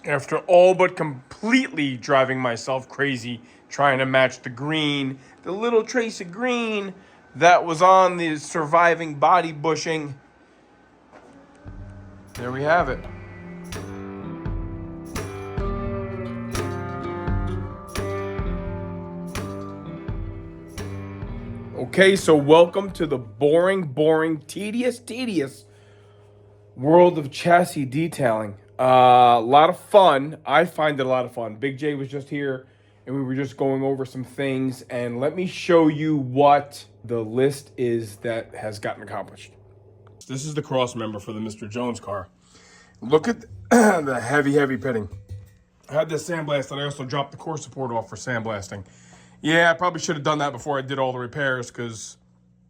After all but completely driving myself crazy trying to match the green, the little trace of green that was on the surviving body bushing, there we have it. Okay, so welcome to the boring, tedious world of chassis detailing. A lot of fun. I find it a lot of fun. Big J was just here and we were just going over some things. And let me show you what the list is that has gotten accomplished. This is the cross member for the Mr. Jones car. Look at the heavy pitting. I had this sandblast and I also dropped the core support off for sandblasting. Yeah, I probably should have done that before I did all the repairs because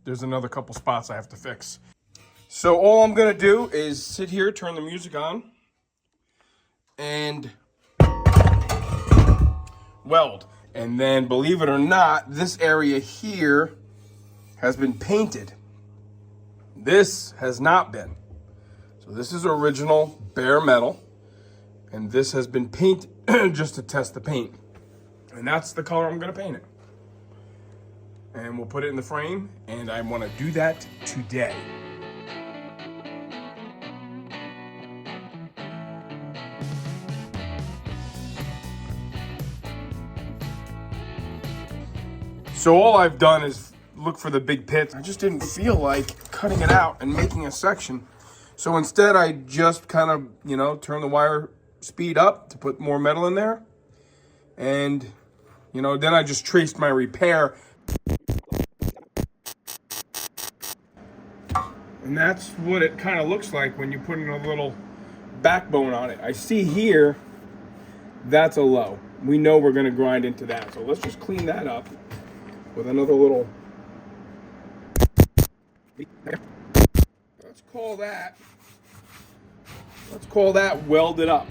there's another couple spots I have to fix. So all I'm gonna do is sit here, turn the music on, and weld. And then, believe it or not, this area here has been painted. This has not been. So this is original bare metal, and this has been painted just to test the paint. And that's the color I'm gonna paint it. And we'll put it in the frame, and I wanna do that today. So all I've done is look for the big pits. I just didn't feel like cutting it out and making a section. So instead I just kind of, turn the wire speed up to put more metal in there. And, then I just traced my repair. And that's what it kind of looks like when you put in a little backbone on it. I see here, that's a low. We know we're gonna grind into that. So let's just clean that up with another little, let's call that welded up.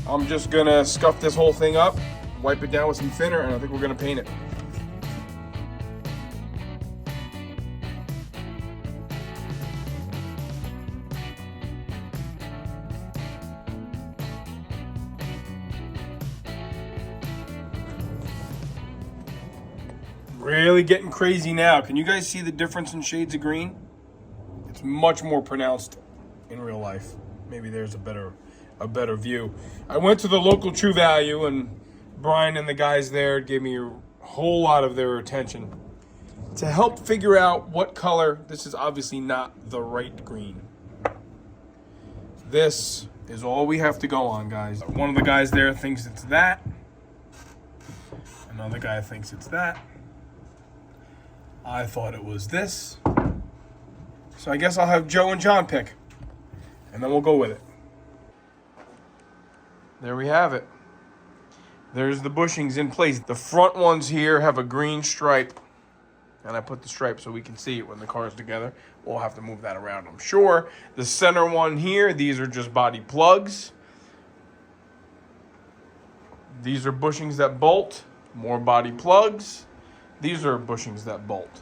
I'm just gonna scuff this whole thing up, wipe it down with some thinner, and I think we're gonna paint it. Really getting crazy now. Can you guys see the difference in shades of green? It's much more pronounced in real life. Maybe there's a better view. I went to the local True Value, and Brian and the guys there gave me a whole lot of their attention to help figure out what color. This is obviously not the right green. This is all we have to go on, guys. One of the guys there thinks it's that. Another guy thinks it's that. I thought it was this. So I guess I'll have Joe and John pick, and then we'll go with it. There we have it. There's the bushings in place. The front ones here have a green stripe, and I put the stripe so we can see it when the car's together. We'll have to move that around, I'm sure. The center one here, these are just body plugs. These are bushings that bolt, more body plugs. These are bushings that bolt.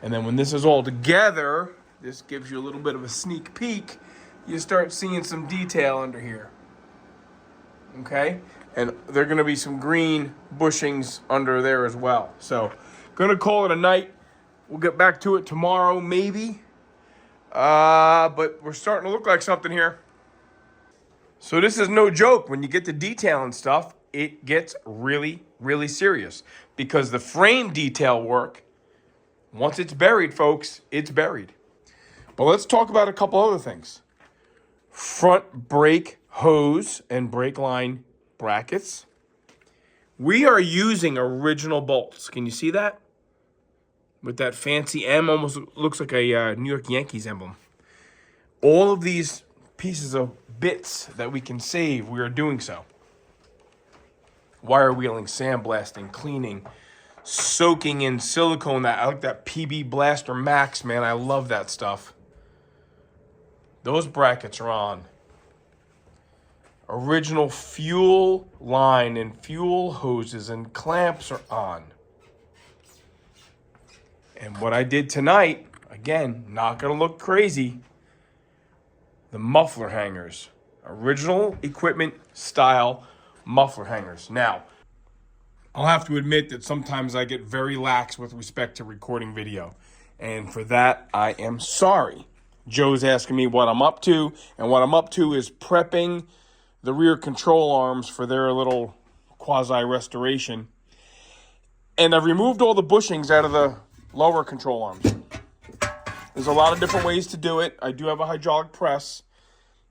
And then when this is all together, this gives you a little bit of a sneak peek. You start seeing some detail under here. Okay, and there are gonna be some green bushings under there as well. So, gonna call it a night. We'll get back to it tomorrow, maybe. But we're starting to look like something here. So this is no joke. When you get to detail and stuff, it gets really serious. Because the frame detail work, once it's buried, folks, it's buried. But let's talk about a couple other things. Front brake hose and brake line brackets. We are using original bolts. Can you see that? With that fancy M, almost looks like a New York Yankees emblem. All of these pieces of bits that we can save, we are doing so. Wire wheeling, sandblasting, cleaning, soaking in silicone. I like that PB Blaster Max, man. I love that stuff. Those brackets are on. Original fuel line and fuel hoses and clamps are on. And what I did tonight, again, not gonna look crazy, the muffler hangers. Original equipment style muffler hangers. Now, I'll have to admit that sometimes I get very lax with respect to recording video. And for that, I am sorry. Joe's asking me what I'm up to, and what I'm up to is prepping the rear control arms for their little quasi-restoration. And I've removed all the bushings out of the lower control arms. There's a lot of different ways to do it. I do have a hydraulic press.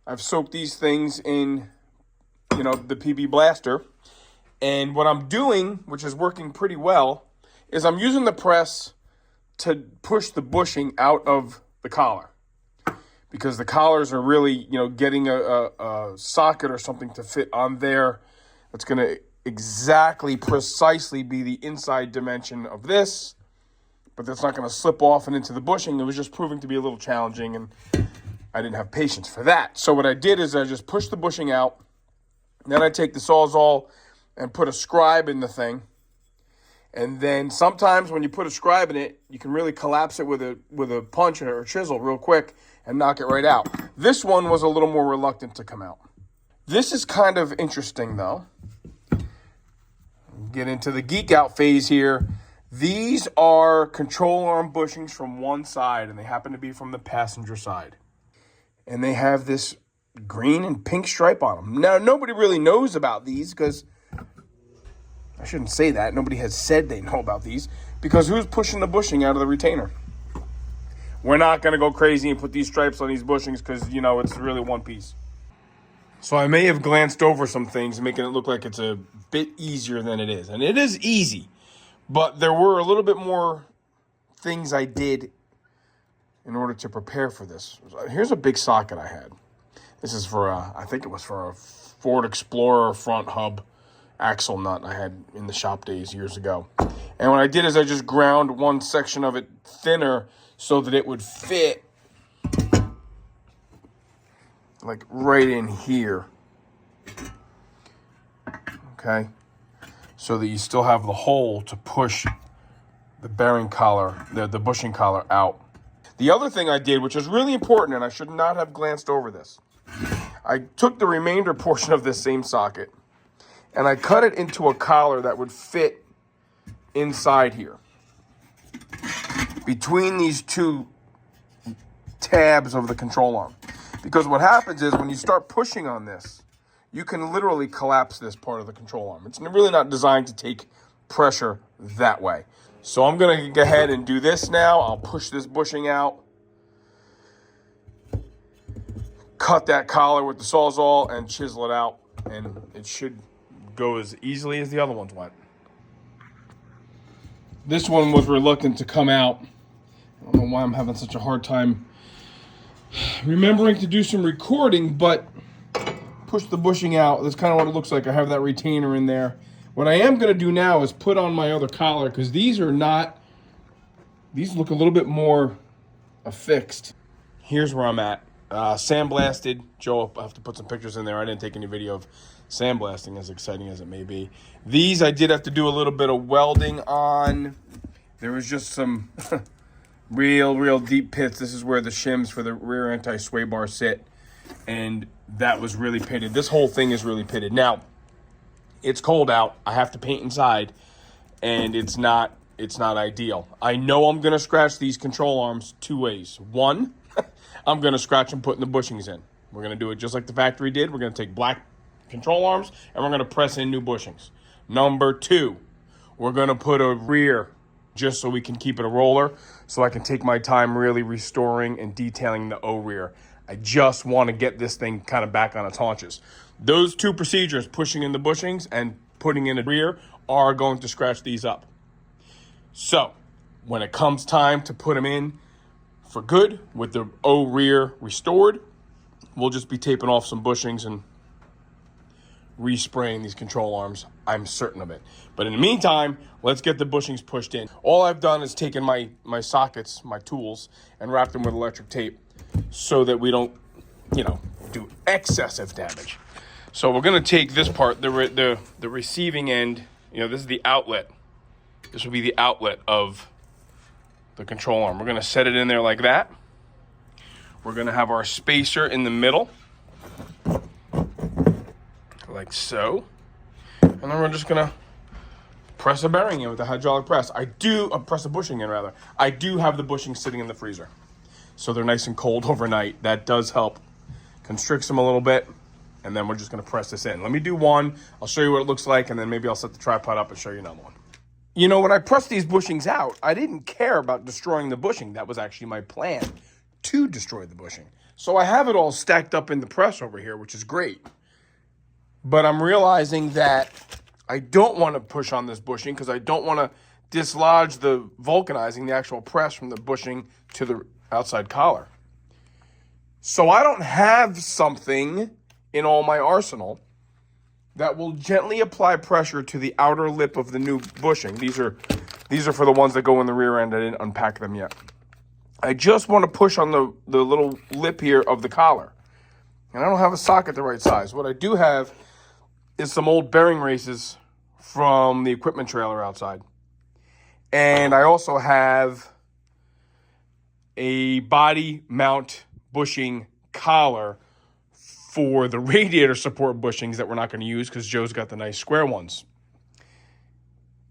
I've soaked these things in, the PB Blaster. And what I'm doing, which is working pretty well, is I'm using the press to push the bushing out of the collar. Because the collars are really, getting a socket or something to fit on there. That's going to exactly, precisely be the inside dimension of this. But that's not going to slip off and into the bushing. It was just proving to be a little challenging, and I didn't have patience for that. So what I did is I just pushed the bushing out. Then I take the Sawzall and put a scribe in the thing. And then sometimes when you put a scribe in it, you can really collapse it with a punch or a chisel real quick and knock it right out. This one was a little more reluctant to come out. This is kind of interesting, though. Get into the geek out phase here. These are control arm bushings from one side, and they happen to be from the passenger side. And they have this green and pink stripe on them. Now, nobody really knows about these because... I shouldn't say that. Nobody has said they know about these, because who's pushing the bushing out of the retainer? We're not going to go crazy and put these stripes on these bushings because, it's really one piece. So I may have glanced over some things, making it look like it's a bit easier than it is. And it is easy, but there were a little bit more things I did in order to prepare for this. Here's a big socket I had. This is for, I think it was for a Ford Explorer front hub axle nut I had in the shop days years ago. And what I did is I just ground one section of it thinner so that it would fit like right in here. Okay? So that you still have the hole to push the bearing collar, the bushing collar out. The other thing I did, which is really important, and I should not have glanced over this, I took the remainder portion of this same socket and I cut it into a collar that would fit inside here. Between these two tabs of the control arm. Because what happens is when you start pushing on this, you can literally collapse this part of the control arm. It's really not designed to take pressure that way. So I'm gonna go ahead and do this now. I'll push this bushing out. Cut that collar with the Sawzall and chisel it out. And it should go as easily as the other ones went. This one was reluctant to come out. I don't know why I'm having such a hard time remembering to do some recording, but push the bushing out. That's kind of what it looks like. I have that retainer in there. What I am going to do now is put on my other collar, because these look a little bit more affixed. Here's where I'm at. Sandblasted. Joe, I have to put some pictures in there. I didn't take any video of sandblasting, as exciting as it may be. These I did have to do a little bit of welding on. There was just some real deep pits. This is where the shims for the rear anti-sway bar sit, and that was really pitted. This whole thing is really pitted. Now, it's cold out. I have to paint inside, and it's not ideal. I know I'm going to scratch these control arms two ways. One, I'm going to scratch them putting the bushings in. We're going to do it just like the factory did. We're going to take black control arms, and we're going to press in new bushings. Number two, we're going to put a rear just so we can keep it a roller, so I can take my time really restoring and detailing the O-rear. I just want to get this thing kind of back on its haunches. Those two procedures, pushing in the bushings and putting in a rear, are going to scratch these up. So when it comes time to put them in for good with the O-rear restored, we'll just be taping off some bushings and respraying these control arms. I'm certain of it. But in the meantime, let's get the bushings pushed in. All I've done is taken my sockets, my tools, and wrapped them with electric tape so that we don't, do excessive damage. So we're going to take this part, the receiving end. This is the outlet. This will be the outlet of the control arm. We're going to set it in there like that. We're going to have our spacer in the middle, like so. And then we're just going to press a bearing in with the hydraulic press. Press a bushing in, rather. I do have the bushings sitting in the freezer, so they're nice and cold overnight. That does help. Constricts them a little bit. And then we're just going to press this in. Let me do one. I'll show you what it looks like, and then maybe I'll set the tripod up and show you another one. When I pressed these bushings out, I didn't care about destroying the bushing. That was actually my plan, to destroy the bushing. So I have it all stacked up in the press over here, which is great. But I'm realizing that I don't want to push on this bushing because I don't want to dislodge the vulcanizing, the actual press from the bushing to the outside collar. So I don't have something in all my arsenal that will gently apply pressure to the outer lip of the new bushing. These are for the ones that go in the rear end. I didn't unpack them yet. I just want to push on the little lip here of the collar. And I don't have a socket the right size. What I do have is some old bearing races from the equipment trailer outside. And I also have a body mount bushing collar for the radiator support bushings that we're not going to use because Joe's got the nice square ones.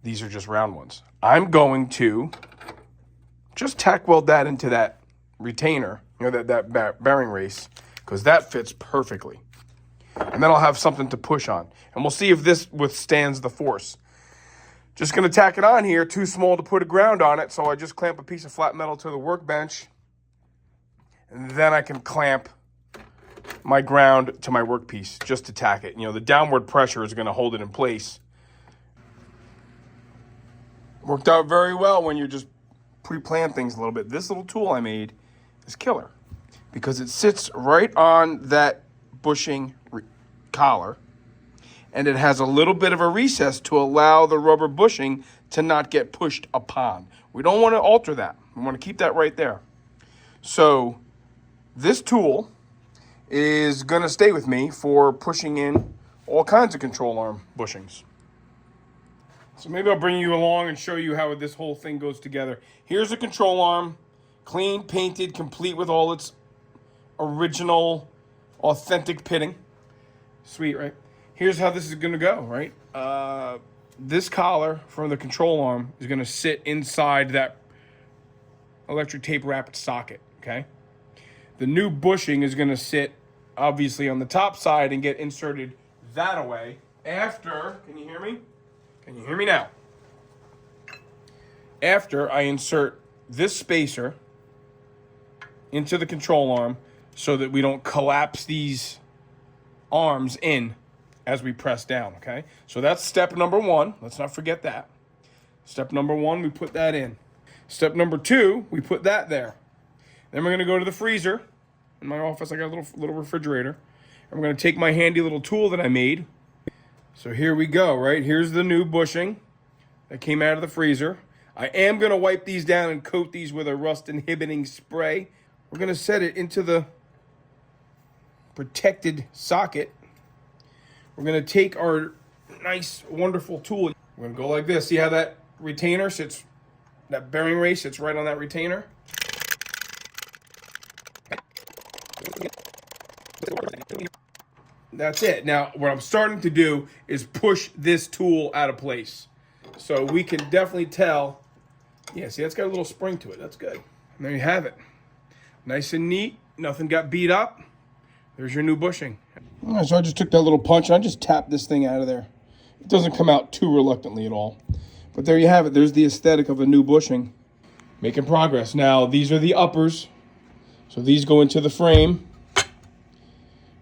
These are just round ones. I'm going to just tack weld that into that retainer, that bearing race, because that fits perfectly. And then I'll have something to push on. And we'll see if this withstands the force. Just going to tack it on here, too small to put a ground on it, so I just clamp a piece of flat metal to the workbench. And then I can clamp my ground to my workpiece just to tack it. The downward pressure is going to hold it in place. Worked out very well when you just pre-plan things a little bit. This little tool I made is killer because it sits right on that bushing collar, and it has a little bit of a recess to allow the rubber bushing to not get pushed upon. We don't want to alter that. We want to keep that right there. So this tool is going to stay with me for pushing in all kinds of control arm bushings. So maybe I'll bring you along and show you how this whole thing goes together. Here's a control arm, clean, painted, complete with all its original, authentic pitting. Sweet, right? Here's how this is going to go, right? This collar from the control arm is going to sit inside that electric tape wrapped socket, okay? The new bushing is going to sit obviously on the top side and get inserted that away after, can you hear me? Can you hear me now? After I insert this spacer into the control arm so that we don't collapse these arms in as we press down, okay? So that's step number one. Let's not forget that. Step number one, we put that in. Step number two, we put that there. Then we're going to go to the freezer. In my office, I got a little refrigerator. And we're going to take my handy little tool that I made. So here we go, right? Here's the new bushing that came out of the freezer. I am going to wipe these down and coat these with a rust inhibiting spray. We're going to set it into the protected socket. We're going to take our nice, wonderful tool. We're going to go like this. See how that retainer sits, that bearing race sits right on that retainer? That's it. Now, what I'm starting to do is push this tool out of place. So we can definitely tell. Yeah, see, that's got a little spring to it. That's good. And there you have it. Nice and neat. Nothing got beat up. There's your new bushing. All right, so I just took that little punch and I just tapped this thing out of there. It doesn't come out too reluctantly at all. But there you have it. There's the aesthetic of a new bushing. Making progress. Now, these are the uppers. So these go into the frame.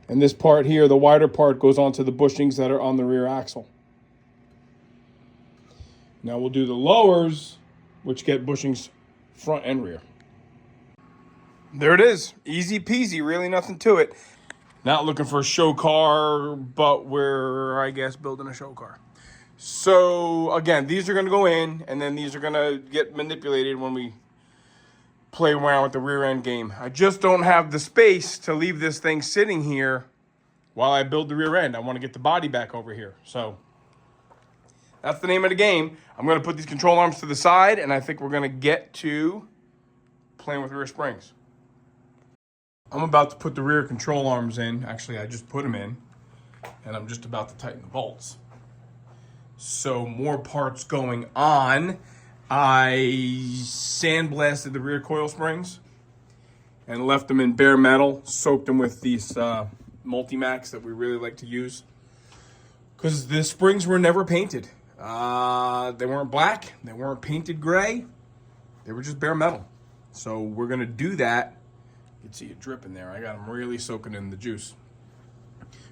And this part here, the wider part, goes onto the bushings that are on the rear axle. Now we'll do the lowers, which get bushings front and rear. There it is. Easy peasy, really nothing to it. Not looking for a show car, but we're, I guess, building a show car. So, again, these are going to go in, and then these are going to get manipulated when we play around with the rear end game. I just don't have the space to leave this thing sitting here while I build the rear end. I want to get the body back over here. So, that's the name of the game. I'm going to put these control arms to the side, and I think we're going to get to playing with rear springs. I'm about to put the rear control arms in. Actually, I just put them in, and I'm just about to tighten the bolts. So more parts going on. I sandblasted the rear coil springs and left them in bare metal, soaked them with these Multi-Max that we really like to use, because the springs were never painted. They weren't black, they weren't painted gray, they were just bare metal. So we're gonna do that. You can see it dripping there. I got them really soaking in the juice.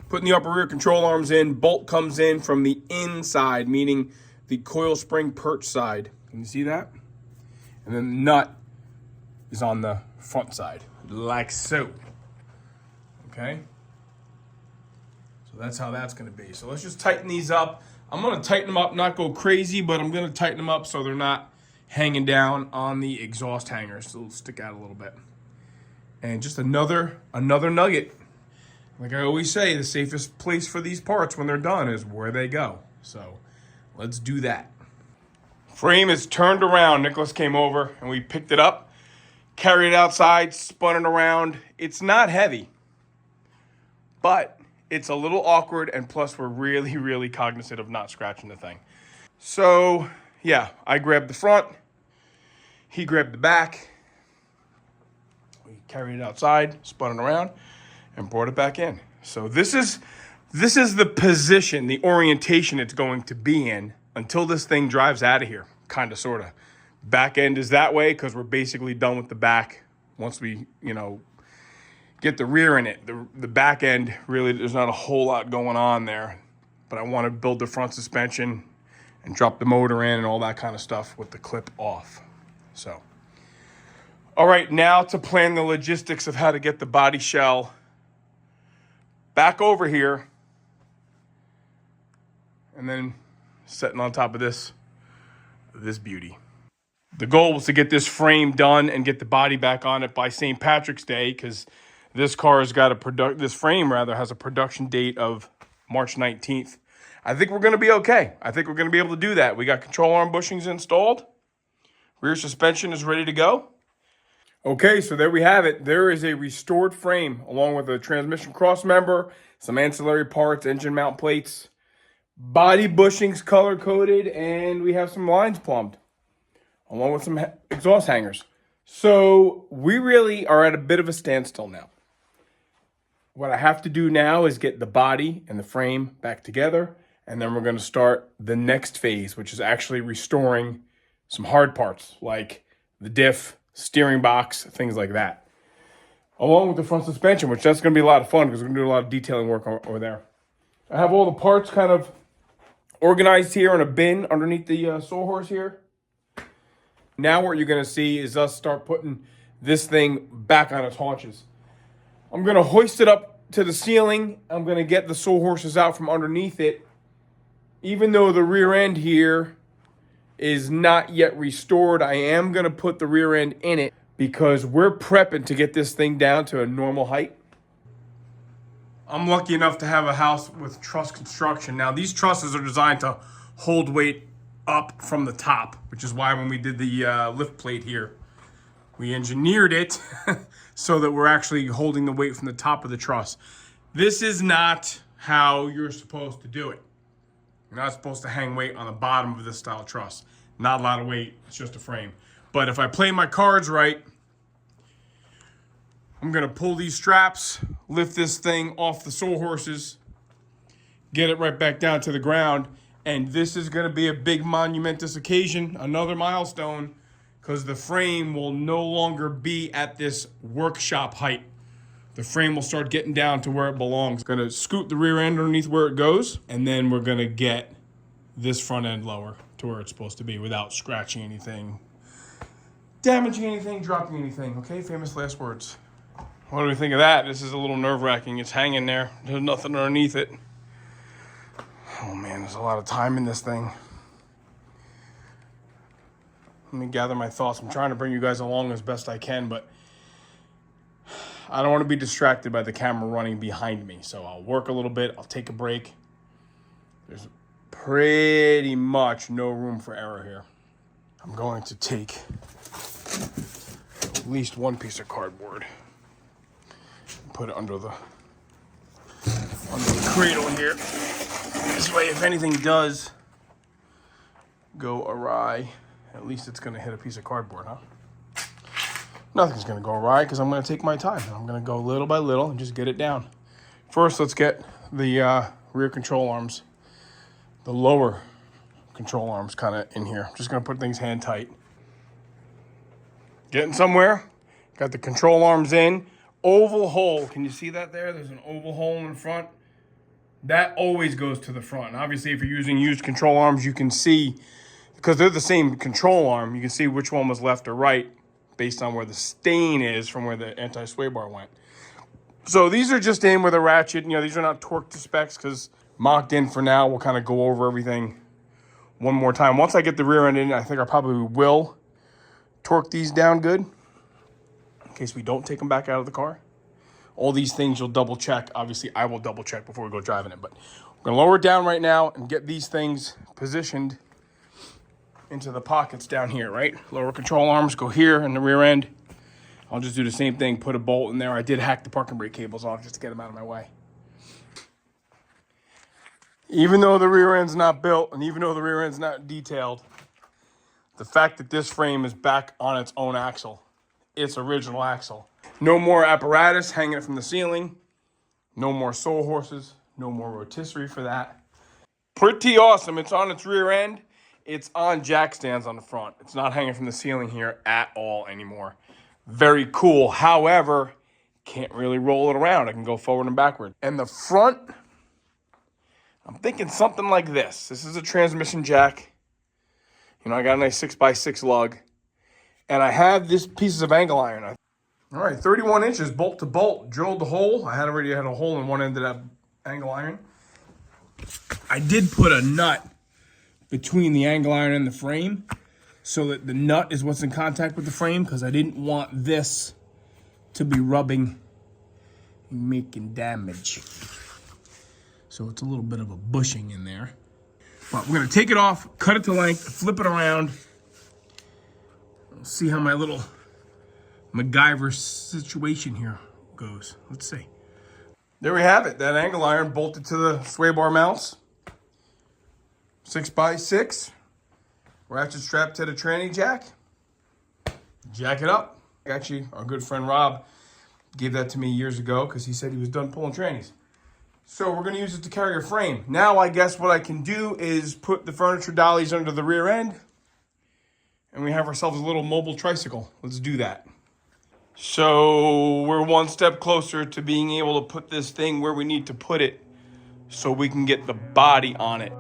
Putting the upper rear control arms in. Bolt comes in from the inside, meaning the coil spring perch side. Can you see that? And then the nut is on the front side, like so. Okay? So that's how that's going to be. So let's just tighten these up. I'm going to tighten them up, not go crazy, but I'm going to tighten them up so they're not hanging down on the exhaust hangers. So they'll stick out a little bit. And just another nugget. Like I always say, the safest place for these parts when they're done is where they go. So let's do that. Frame is turned around. Nicholas came over and we picked it up, carried it outside, spun it around. It's not heavy, but it's a little awkward, and plus we're really, really cognizant of not scratching the thing. So yeah, I grabbed the front, he grabbed the back. We carried it outside, spun it around, and brought it back in. So this is the position, the orientation it's going to be in until this thing drives out of here, kind of, sort of. Back end is that way because we're basically done with the back. Once we, get the rear in it. The back end, really, there's not a whole lot going on there. But I want to build the front suspension and drop the motor in and all that kind of stuff with the clip off. So, all right, now to plan the logistics of how to get the body shell back over here, and then setting on top of this beauty. The goal was to get this frame done and get the body back on it by St. Patrick's Day, because this car has got this frame has a production date of March 19th. I think we're going to be okay. I think we're going to be able to do that. We got control arm bushings installed. Rear suspension is ready to go. Okay, so there we have it. There is a restored frame along with a transmission cross member, some ancillary parts, engine mount plates, body bushings color coded, and we have some lines plumbed along with some exhaust hangers. So we really are at a bit of a standstill now. What I have to do now is get the body and the frame back together, and then we're going to start the next phase, which is actually restoring some hard parts like the diff, steering box, things like that. Along with the front suspension, which that's going to be a lot of fun because we're going to do a lot of detailing work over there. I have all the parts kind of organized here in a bin underneath the sawhorse here. Now what you're going to see is us start putting this thing back on its haunches. I'm going to hoist it up to the ceiling. I'm going to get the sawhorses out from underneath it. Even though the rear end here is not yet restored, I am going to put the rear end in it because we're prepping to get this thing down to a normal height. I'm lucky enough to have a house with truss construction. Now, these trusses are designed to hold weight up from the top, which is why when we did the lift plate here, we engineered it so that we're actually holding the weight from the top of the truss. This is not how you're supposed to do it. You're not supposed to hang weight on the bottom of this style truss. Not a lot of weight, it's just a frame. But if I play my cards right, I'm gonna pull these straps, lift this thing off the sawhorses, get it right back down to the ground, and this is gonna be a big monumentous occasion, another milestone, because the frame will no longer be at this workshop height. The frame will start getting down to where it belongs. Gonna scoot the rear end underneath where it goes, and then we're gonna get this front end lower to where it's supposed to be without scratching anything, damaging anything, dropping anything. Okay, famous last words. What do we think of that? This is a little nerve-wracking. It's hanging there. There's nothing underneath it. Oh man, there's a lot of time in this thing. Let me gather my thoughts. I'm trying to bring you guys along as best I can, but I don't want to be distracted by the camera running behind me. So I'll work a little bit. I'll take a break. There's pretty much no room for error here. I'm going to take at least one piece of cardboard and put it under the cradle here. This way, if anything does go awry, at least it's going to hit a piece of cardboard, huh? Nothing's going to go awry because I'm going to take my time. I'm going to go little by little and just get it down. First, let's get the rear control arms, the lower control arms kind of in here. I'm just going to put things hand tight. Getting somewhere. Got the control arms in. Oval hole. Can you see that there? There's an oval hole in the front. That always goes to the front. And obviously, if you're using used control arms, you can see, because they're the same control arm, you can see which one was left or right based on where the stain is from where the anti-sway bar went. So these are just in with a ratchet. You know, these are not torqued to specs because mocked in for now. We'll kind of go over everything one more time. Once I get the rear end in, I think I probably will torque these down good in case we don't take them back out of the car. All these things you'll double check. Obviously, I will double check before we go driving it, but we're gonna lower it down right now and get these things positioned into the pockets down here, right? Lower control arms go here in the rear end. I'll just do the same thing, put a bolt in there. I did hack the parking brake cables off just to get them out of my way. Even though the rear end's not built and even though the rear end's not detailed, the fact that this frame is back on its own axle, its original axle. No more apparatus hanging from the ceiling. No more soul horses. No more rotisserie for that. Pretty awesome. It's on its rear end. It's on jack stands on the front. It's not hanging from the ceiling here at all anymore. Very cool. However, can't really roll it around. I can go forward and backward. And the front, I'm thinking something like this. This is a transmission jack. You know, I got a nice 6x6 lug. And I have this pieces of angle iron. All right, 31 inches bolt to bolt. Drilled the hole. I had already had a hole in one end of that angle iron. I did put a nut between the angle iron and the frame so that the nut is what's in contact with the frame because I didn't want this to be rubbing and making damage. So it's a little bit of a bushing in there. But we're gonna take it off, cut it to length, flip it around. See how my little MacGyver situation here goes. Let's see. There we have it. That angle iron bolted to the sway bar mounts. 6x6. Ratchet strap to the tranny jack. Jack it up. Actually, our good friend Rob gave that to me years ago because he said he was done pulling trannies. So we're going to use it to carry a frame. Now I guess what I can do is put the furniture dollies under the rear end. And we have ourselves a little mobile tricycle. Let's do that. So we're one step closer to being able to put this thing where we need to put it so we can get the body on it.